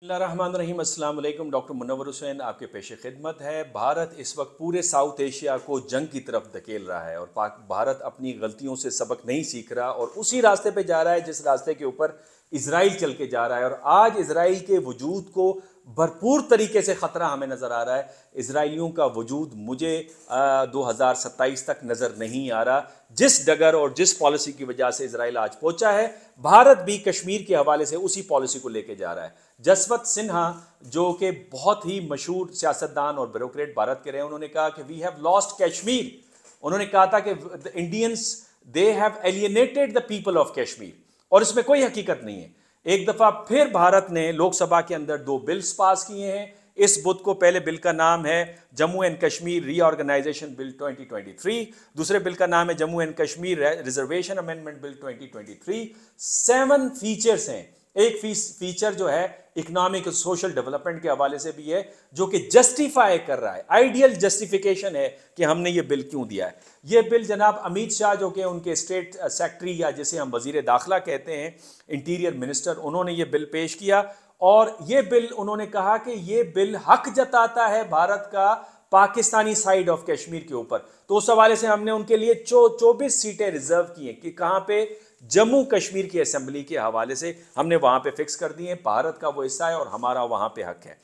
बिस्मिल्लाहिर्रहमानिर्रहीम। अस्सलाम वालेकुम। डॉक्टर मुनव्वर हुसैन आपके पेशे खिदमत है। भारत इस वक्त पूरे साउथ एशिया को जंग की तरफ धकेल रहा है और भारत अपनी गलतियों से सबक नहीं सीख रहा और उसी रास्ते पे जा रहा है जिस रास्ते के ऊपर इसराइल चल के जा रहा है। और आज इसराइल के वजूद को भरपूर तरीके से ख़तरा हमें नज़र आ रहा है। इसराइलियों का वजूद मुझे 2027 तक नज़र नहीं आ रहा। जिस डगर और जिस पॉलिसी की वजह से इसराइल आज पहुंचा है, भारत भी कश्मीर के हवाले से उसी पॉलिसी को लेके जा रहा है। जसवंत सिन्हा जो कि बहुत ही मशहूर सियासतदान और ब्यूरोक्रेट भारत के रहे, उन्होंने कहा कि वी हैव लॉस्ट कश्मीर। उन्होंने कहा था कि the Indians they have alienated the people of Kashmir, और इसमें कोई हकीकत नहीं है। एक दफा फिर भारत ने लोकसभा के अंदर 2 बिल्स पास किए हैं। इस बुध को पहले बिल का नाम है Jammu and Kashmir reorganisation bill 2023, दूसरे बिल का नाम है Jammu and Kashmir reservation amendment bill 2023। 7 features हैं। एक फीचर जो है इकोनॉमिक सोशल डेवलपमेंट के हवाले से भी है, जो कि जस्टिफाई कर रहा है, आइडियल जस्टिफिकेशन है कि हमने ये बिल क्यों दिया है। ये बिल जनाब अमित शाह जो कि उनके स्टेट सेक्रेटरी या जिसे हम वजीर दाखिला कहते हैं, इंटीरियर मिनिस्टर, उन्होंने ये बिल पेश किया। और ये बिल उन्होंने कहा कि ये बिल हक जताता है भारत का पाकिस्तानी साइड ऑफ कश्मीर के ऊपर। तो उस हवाले से हमने उनके लिए 24 सीटें रिजर्व की हैं कि कहां पे, जम्मू कश्मीर की असेंबली के हवाले से हमने वहां पे फिक्स कर दिए। भारत का वो हिस्सा है और हमारा वहां पे हक है।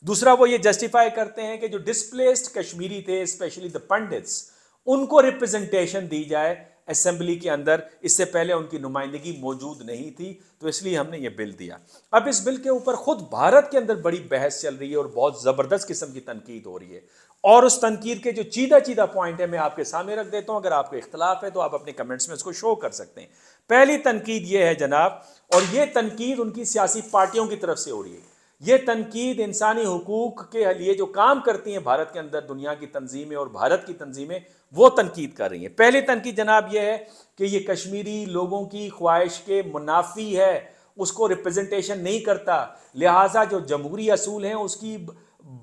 दूसरा, वो ये जस्टिफाई करते हैं कि जो डिस्प्लेस्ड कश्मीरी थे, स्पेशली द पंडित्स, उनको रिप्रेजेंटेशन दी जाए असेंबली के अंदर। इससे पहले उनकी नुमाइंदगी मौजूद नहीं थी, तो इसलिए हमने ये बिल दिया। अब इस बिल के ऊपर खुद भारत के अंदर बड़ी बहस चल रही है और बहुत जबरदस्त किस्म की तनकीद हो रही है। और उस तनकीद के जो चीदा पॉइंट है मैं आपके सामने रख देता हूं। अगर आपको इख्तलाफ है तो आप अपने कमेंट्स में इसको शो कर सकते हैं। पहली तनकीद ये है जनाब, और ये तनकीद उनकी सियासी पार्टियों की तरफ से हो रही है। ये तनकीद इंसानी हुकूक के लिए जो काम करती हैं भारत के अंदर दुनिया की तंजीमें और भारत की तंजीमें, वो तनकीद कर रही हैं। पहली तनकीद जनाब ये है कि ये कश्मीरी लोगों की ख्वाहिश के मुनाफी है, उसको रिप्रेजेंटेशन नहीं करता, लिहाजा जो जमहूरी असूल हैं उसकी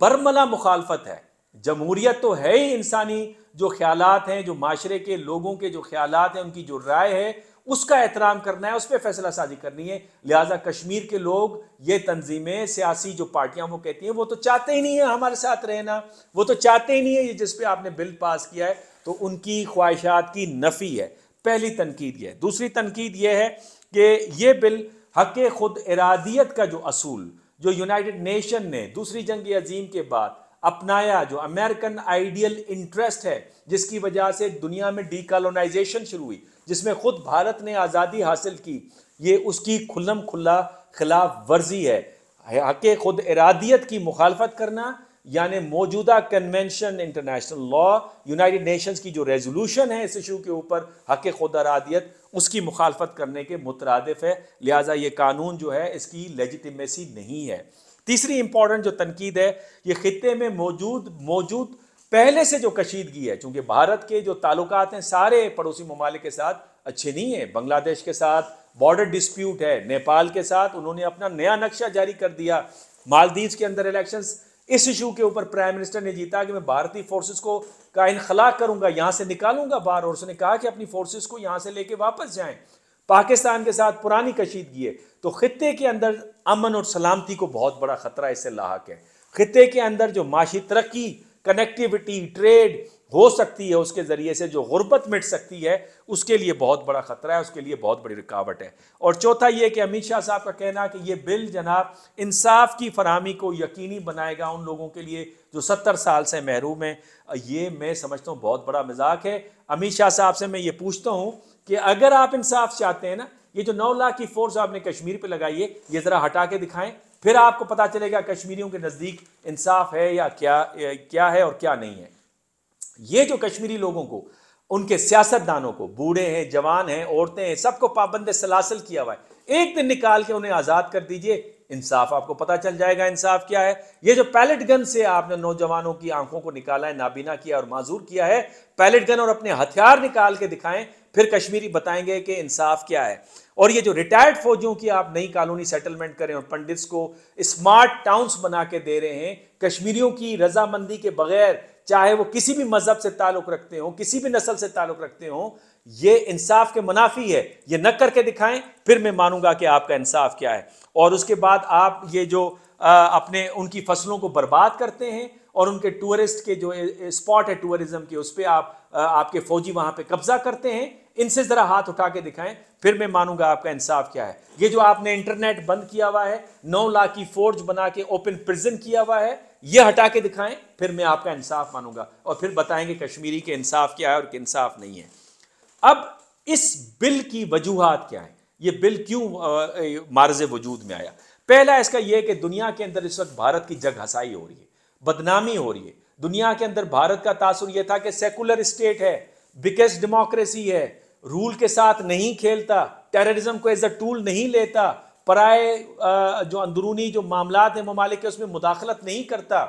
बरमला मुखालफत है। जमहूरियत तो है ही इंसानी जो ख्यालात हैं, जो माशरे के लोगों के जो ख्यालात हैं, उनकी जो राय है उसका एहतराम करना है, उस पर फैसला साजी करनी है। लिहाजा कश्मीर के लोग, ये तंजीमें, सियासी जो पार्टियां वो कहती हैं, वो तो चाहते ही नहीं है हमारे साथ रहना, वो तो चाहते ही नहीं है ये जिस पे आपने बिल पास किया है, तो उनकी ख्वाहिशात की नफी है। पहली तनकीद ये है। दूसरी तनकीद ये है कि ये बिल हक़ खुद इरादियत का जो असूल जो यूनाइटेड नेशन ने दूसरी जंग अजीम के बाद अपनाया, जो अमेरिकन आइडियल इंटरेस्ट है, जिसकी वजह से दुनिया में डीकॉलोनाइजेशन शुरू हुई, जिसमें खुद भारत ने आज़ादी हासिल की, ये उसकी खुल्लम खुल्ला खिलाफ वर्जी है। हक़ खुद इरादियत की मुखालफत करना, यानी मौजूदा convention, international law, United Nations की जो रेजोल्यूशन है इस इशू के ऊपर हक़ खुद इरादियत, उसकी मुखालफत करने के मुतरादिफ है। लिहाजा ये कानून जो है इसकी लेजिटिमेसी नहीं है। तीसरी इंपॉर्टेंट जो तनकीद है, ये खित्ते में मौजूद पहले से जो कशीदगी है, चूंकि भारत के जो ताल्लुकात हैं सारे पड़ोसी ममालिक के साथ अच्छे नहीं है। बांग्लादेश के साथ बॉर्डर डिस्प्यूट है, नेपाल के साथ उन्होंने अपना नया नक्शा जारी कर दिया, मालदीव्स के अंदर इलेक्शंस, इस इशू के ऊपर प्राइम मिनिस्टर ने जीता कि मैं भारतीय फोर्सेस को का इनखला करूंगा, यहां से निकालूंगा बाहर, और उसने कहा कि अपनी फोर्सेस को यहां से लेके वापस जाएं। पाकिस्तान के साथ पुरानी कशीदगी है, तो खित्ते के अंदर अमन और सलामती को बहुत बड़ा खतरा इससे लाहक है। खित्ते के अंदर जो माशी तरक्की, कनेक्टिविटी, ट्रेड हो सकती है, उसके जरिए से जो गुर्बत मिट सकती है, उसके लिए बहुत बड़ा खतरा है, उसके लिए बहुत बड़ी रुकावट है। और चौथा ये कि अमित शाह साहब का कहना है कि ये बिल जनाब इंसाफ की फराहमी को यकीनी बनाएगा उन लोगों के लिए जो 70 साल से महरूम हैं। ये मैं समझता हूँ बहुत बड़ा मजाक है। अमित शाह साहब से मैं ये पूछता हूँ कि अगर आप इंसाफ चाहते हैं ना, ये जो 9 लाख की फोर्स आपने कश्मीर पे लगाई है, ये जरा हटा के दिखाएं, फिर आपको पता चलेगा कश्मीरियों के नजदीक इंसाफ है या क्या है और क्या नहीं है। ये जो कश्मीरी लोगों को, उनके सियासतदानों को, बूढ़े हैं, जवान हैं, औरतें हैं, सबको पाबंद सलासल किया हुआ है, एक दिन निकाल के उन्हें आजाद कर दीजिए, इंसाफ आपको पता चल जाएगा इंसाफ क्या है। ये जो पैलेट गन से आपने नौजवानों की आंखों को निकाला है, नाबीना किया और माजूर किया है, पैलेट गन और अपने हथियार निकाल के दिखाएं, फिर कश्मीरी बताएंगे कि इंसाफ क्या है। और ये जो रिटायर्ड फौजियों की आप नई कॉलोनी सेटलमेंट करें और पंडित्स को स्मार्ट टाउन्स बना के दे रहे हैं कश्मीरियों की रजामंदी के बगैर, चाहे वो किसी भी मजहब से ताल्लुक रखते हो, किसी भी नस्ल से ताल्लुक रखते हो, ये इंसाफ के मुनाफी है, ये न करके दिखाएं, फिर मैं मानूंगा कि आपका इंसाफ क्या है। और उसके बाद आप ये जो अपने उनकी फसलों को बर्बाद करते हैं और उनके टूरिस्ट के जो स्पॉट है टूरिज्म के, उस पर आपके फौजी वहां पे कब्जा करते हैं, इनसे जरा हाथ उठा के दिखाएं, फिर मैं मानूंगा आपका इंसाफ क्या है। ये जो आपने इंटरनेट बंद किया हुआ है, 9 लाख की फोर्ज बना के ओपन प्रिजन किया हुआ है, ये हटा के दिखाएं, फिर मैं आपका इंसाफ मानूंगा और फिर बताएंगे कश्मीरी के इंसाफ क्या है और इंसाफ नहीं है। अब इस बिल की वजूहात क्या है, ये बिल क्यों मार्ज़े वजूद में आया? पहला इसका यह कि दुनिया के अंदर इस वक्त भारत की जग हसाई हो रही है, बदनामी हो रही है। दुनिया के अंदर भारत का तासुर यह था कि सेकुलर स्टेट है, बिगेस्ट डेमोक्रेसी है, रूल के साथ नहीं खेलता, टेररिज्म को एज अ टूल नहीं लेता, पराए जो अंदरूनी जो मामलात हैं ममालिक के उसमें मुदाखलत नहीं करता।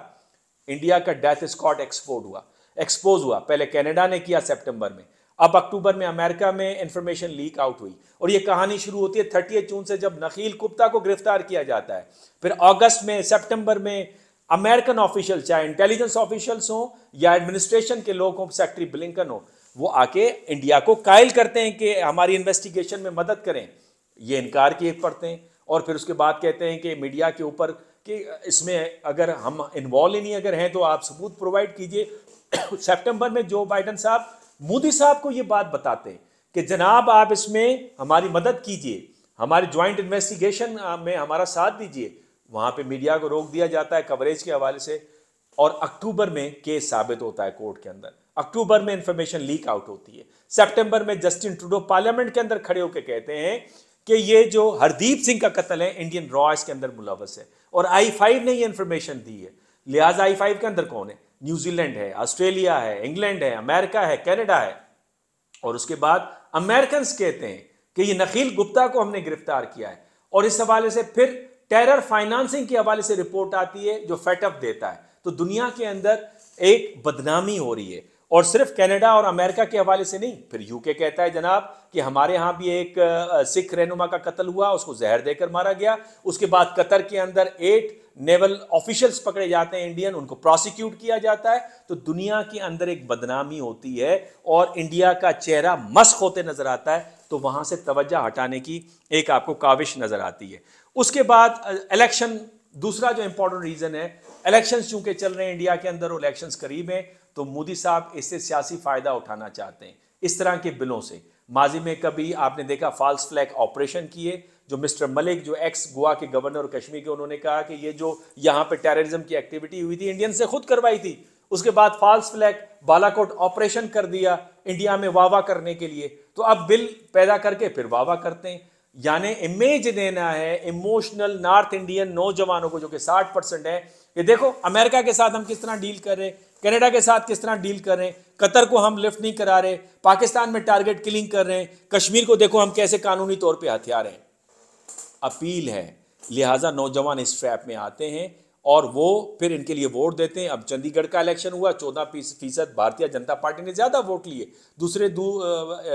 इंडिया का डेथ स्क्वाड एक्सपोज हुआ। पहले कनाडा ने किया सितंबर में, अब अक्टूबर में अमेरिका में इंफॉर्मेशन लीक आउट हुई और ये कहानी शुरू होती है 30 जून से जब नखील गुप्ता को गिरफ्तार किया जाता है। फिर अगस्त में, सितंबर में अमेरिकन ऑफिशियल, चाहे इंटेलिजेंस ऑफिशियल्स हो या एडमिनिस्ट्रेशन के लोग हों, सेक्रेटरी ब्लिंकन हो, वो आके इंडिया को कायल करते हैं कि हमारी इन्वेस्टिगेशन में मदद करें। ये इनकार किए पड़ते हैं और फिर उसके बाद कहते हैं कि मीडिया के ऊपर कि इसमें अगर हम इन्वॉल्व ही नहीं अगर हैं तो आप सबूत प्रोवाइड कीजिए। सितंबर में जो बाइडन साहब मोदी साहब को ये बात बताते हैं कि जनाब आप इसमें हमारी मदद कीजिए, हमारी ज्वाइंट इन्वेस्टिगेशन में हमारा साथ दीजिए। वहां पे मीडिया को रोक दिया जाता है कवरेज के हवाले से और अक्टूबर में केस साबित होता है कोर्ट के अंदर। अक्टूबर में इंफॉर्मेशन लीक आउट होती है। सितंबर में जस्टिन ट्रूडो पार्लियामेंट के अंदर खड़े होकर कहते हैं कि ये जो हरदीप सिंह का कत्ल है इंडियन रॉ इसके अंदर मुलव्वस है और I5 ने ये इंफॉर्मेशन दी है। लिहाजा I5 के अंदर कौन है? न्यूजीलैंड है, ऑस्ट्रेलिया है, इंग्लैंड है, अमेरिका है, कनाडा है। और उसके बाद अमेरिकन कहते हैं कि ये नखील गुप्ता को हमने गिरफ्तार किया है और इस हवाले से फिर टेरर फाइनेंसिंग के हवाले से रिपोर्ट आती है जो फेटअप देता है। तो दुनिया के अंदर एक बदनामी हो रही है और सिर्फ कनाडा और अमेरिका के हवाले से नहीं, फिर यूके कहता है जनाब कि हमारे यहाँ भी एक सिख रहनुमा का कत्ल हुआ, उसको जहर देकर मारा गया। उसके बाद कतर के अंदर 8 नेवल ऑफिशियल्स पकड़े जाते हैं इंडियन, उनको प्रोसिक्यूट किया जाता है। तो दुनिया के अंदर एक बदनामी होती है और इंडिया का चेहरा मस्क होते नजर आता है, तो वहां से तवज्जो हटाने की एक आपको काविश नजर आती है। उसके बाद इलेक्शन, दूसरा जो इंपॉर्टेंट रीजन है, इलेक्शंस चूंकि चल रहे हैं इंडिया के अंदर, इलेक्शंस करीब हैं, तो मोदी साहब इससे सियासी फायदा उठाना चाहते हैं इस तरह के बिलों से। माजी में कभी आपने देखा फॉल्स फ्लैग ऑपरेशन किए, जो मिस्टर मलिक जो एक्स गोवा के गवर्नर कश्मीर के, उन्होंने कहा कि ये जो यहाँ पे टेररिज्म की एक्टिविटी हुई थी इंडियन से खुद करवाई थी। उसके बाद फॉल्स फ्लैग बालाकोट ऑपरेशन कर दिया इंडिया में वाह करने के लिए, तो अब बिल पैदा करके फिर वाह करते हैं। यानी इमेज देना है इमोशनल नॉर्थ इंडियन नौजवानों को जो कि 60% है, ये देखो अमेरिका के साथ हम किस तरह डील कर रहे हैं, कनाडा के साथ किस तरह डील कर रहे हैं, कतर को हम लिफ्ट नहीं करा रहे, पाकिस्तान में टारगेट किलिंग कर रहे हैं, कश्मीर को देखो हम कैसे कानूनी तौर पे हथियार हैं। अपील है, लिहाजा नौजवान इस ट्रैप में आते हैं और वो फिर इनके लिए वोट देते हैं। अब चंडीगढ़ का इलेक्शन हुआ, 14% भारतीय जनता पार्टी ने ज़्यादा वोट लिए, दूसरे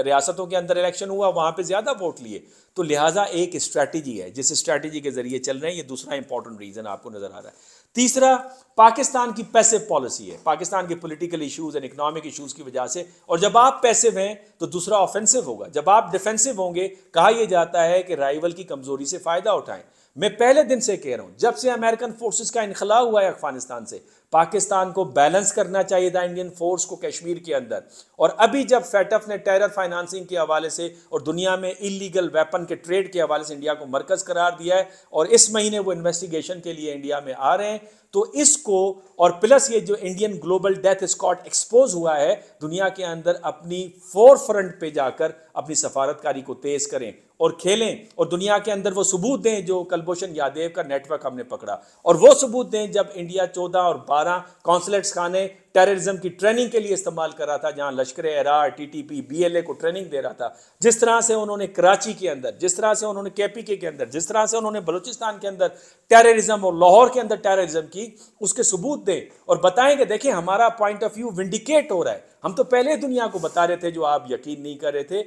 रियासतों के अंदर इलेक्शन हुआ, वहाँ पे ज़्यादा वोट लिए। तो लिहाजा एक स्ट्रैटेजी है जिस स्ट्रैटेजी के जरिए चल रहे हैं। ये दूसरा इंपॉर्टेंट रीज़न आपको नज़र आ रहा है। तीसरा, पाकिस्तान की पैसिव पॉलिसी है, पाकिस्तान के political issues and economic issues की वजह से। और जब आप पैसिव हैं तो दूसरा ऑफेंसिव होगा, जब आप डिफेंसिव होंगे, कहा यह जाता है कि राइवल की कमजोरी से फ़ायदा उठाएं। मैं पहले दिन से कह रहा हूं, जब से अमेरिकन फोर्सेस का इनखला हुआ है अफगानिस्तान से, पाकिस्तान को बैलेंस करना चाहिए था इंडियन फोर्स को कश्मीर के अंदर। और अभी जब फेटफ ने टेरर फाइनेंसिंग के हवाले से और दुनिया में इलीगल वेपन के ट्रेड के हवाले से इंडिया को मरकज करार दिया है और इस महीने वो इन्वेस्टिगेशन के लिए इंडिया में आ रहे हैं, तो इसको और प्लस ये जो Indian global death squad expose हुआ है, दुनिया के अंदर अपनी फोर फ्रंट पे जाकर अपनी सफारतकारी को तेज करें और खेलें और दुनिया के अंदर वो सबूत दें जो कुलभूषण यादव का नेटवर्क हमने पकड़ा, और वो सबूत दें जब इंडिया 14 और 12 कॉन्सुलेट्स खाने टेररिज्म की ट्रेनिंग के लिए इस्तेमाल कर रहा था, जहां लश्कर एरार, टीटीपी, बीएलए को ट्रेनिंग दे रहा था। जिस तरह से उन्होंने कराची के अंदर, जिस तरह से उन्होंने केपीके के अंदर, जिस तरह से उन्होंने बलूचिस्तान के अंदर टेररिज्म और लाहौर के अंदर टेररिज्म की, उसके सबूत दें और बताएं कि देखिए हमारा पॉइंट ऑफ व्यू विंडिकेट हो रहा है, हम तो पहले दुनिया को बता रहे थे जो आप यकीन नहीं कर रहे थे।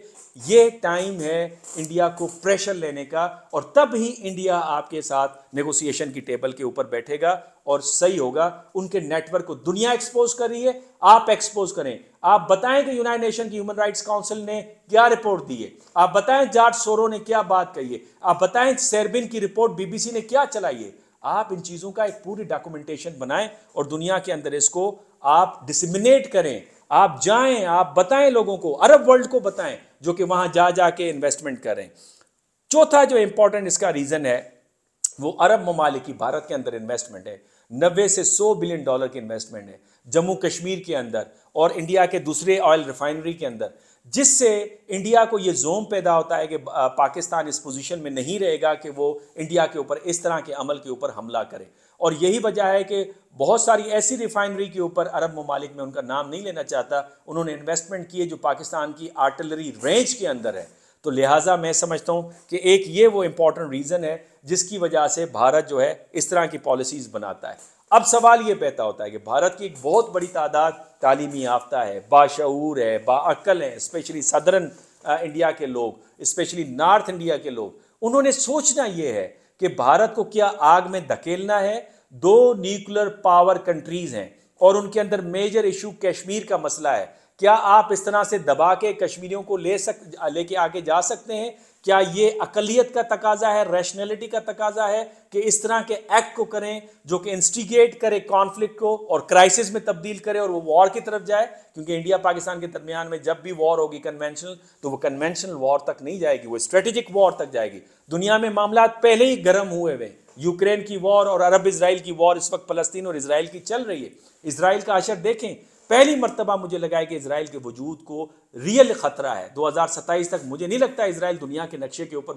ये टाइम है इंडिया को प्रेशर लेने का और तब ही इंडिया आपके साथ नेगोशिएशन की टेबल के ऊपर बैठेगा और सही होगा। उनके नेटवर्क को दुनिया एक्सपोज कर रही है, आप एक्सपोज करें। आप बताएं कि यूनाइटेड नेशन की ह्यूमन राइट्स काउंसिल ने क्या रिपोर्ट दी है, आप बताएं जॉर्ज सोरो ने क्या बात कही है, आप बताएं सेर्बिन की रिपोर्ट बीबीसी ने क्या चलाई है। आप इन चीजों का एक पूरी डॉक्यूमेंटेशन बनाएं और दुनिया के अंदर इसको आप डिसमिनेट करें। आप जाएं, आप बताएं लोगों को, अरब वर्ल्ड को बताएं जो कि वहां जा जाके इन्वेस्टमेंट करें। चौथा जो इंपॉर्टेंट इसका रीजन है वो अरब ममालिक की भारत के अंदर इन्वेस्टमेंट है। 90 से 100 बिलियन डॉलर की इन्वेस्टमेंट है जम्मू कश्मीर के अंदर और इंडिया के दूसरे ऑयल रिफाइनरी के अंदर, जिससे इंडिया को ये जोम पैदा होता है कि पाकिस्तान इस पोजीशन में नहीं रहेगा कि वो इंडिया के ऊपर इस तरह के अमल के ऊपर हमला करे। और यही वजह है कि बहुत सारी ऐसी रिफाइनरी के ऊपर अरब ममालिक में, उनका नाम नहीं लेना चाहता, उन्होंने इन्वेस्टमेंट की है जो पाकिस्तान की आर्टिलरी रेंज के अंदर है। तो लिहाजा मैं समझता हूँ कि एक ये वो इम्पॉर्टेंट रीज़न है जिसकी वजह से भारत जो है इस तरह की पॉलिसीज़ बनाता है। अब सवाल ये पैदा होता है कि भारत की एक बहुत बड़ी तादाद तालीमी याफ्ता है, बाशऊर है, बाअक्ल है, स्पेशली सदर्न इंडिया के लोग, स्पेशली नॉर्थ इंडिया के लोग। उन्होंने सोचना ये है कि भारत को क्या आग में धकेलना है। दो न्यूक्लियर पावर कंट्रीज़ हैं और उनके अंदर मेजर इशू कश्मीर का मसला है। क्या आप इस तरह से दबा के कश्मीरियों को लेके आगे जा सकते हैं? क्या ये अकलियत का तकाजा है, रैशनैलिटी का तकाजा है कि इस तरह के एक्ट को करें जो कि इंस्टिगेट करे कॉन्फ्लिक्ट को और क्राइसिस में तब्दील करे और वो वॉर की तरफ जाए? क्योंकि इंडिया पाकिस्तान के दरमियान में जब भी वॉर होगी कन्वेंशनल, तो वो कन्वेंशनल वॉर तक नहीं जाएगी, वो स्ट्रेटेजिक वॉर तक जाएगी। दुनिया में मामला पहले ही गर्म हुए हुए, यूक्रेन की वॉर और अरब इसराइल की वॉर इस वक्त फलस्तीन और इसराइल की चल रही है। इसराइल का असर देखें, पहली मर्तबा मुझे लगा है कि इसराइल के वजूद को रियल खतरा है। 2027 तक मुझे नहीं लगता इसराइल दुनिया के नक्शे के ऊपर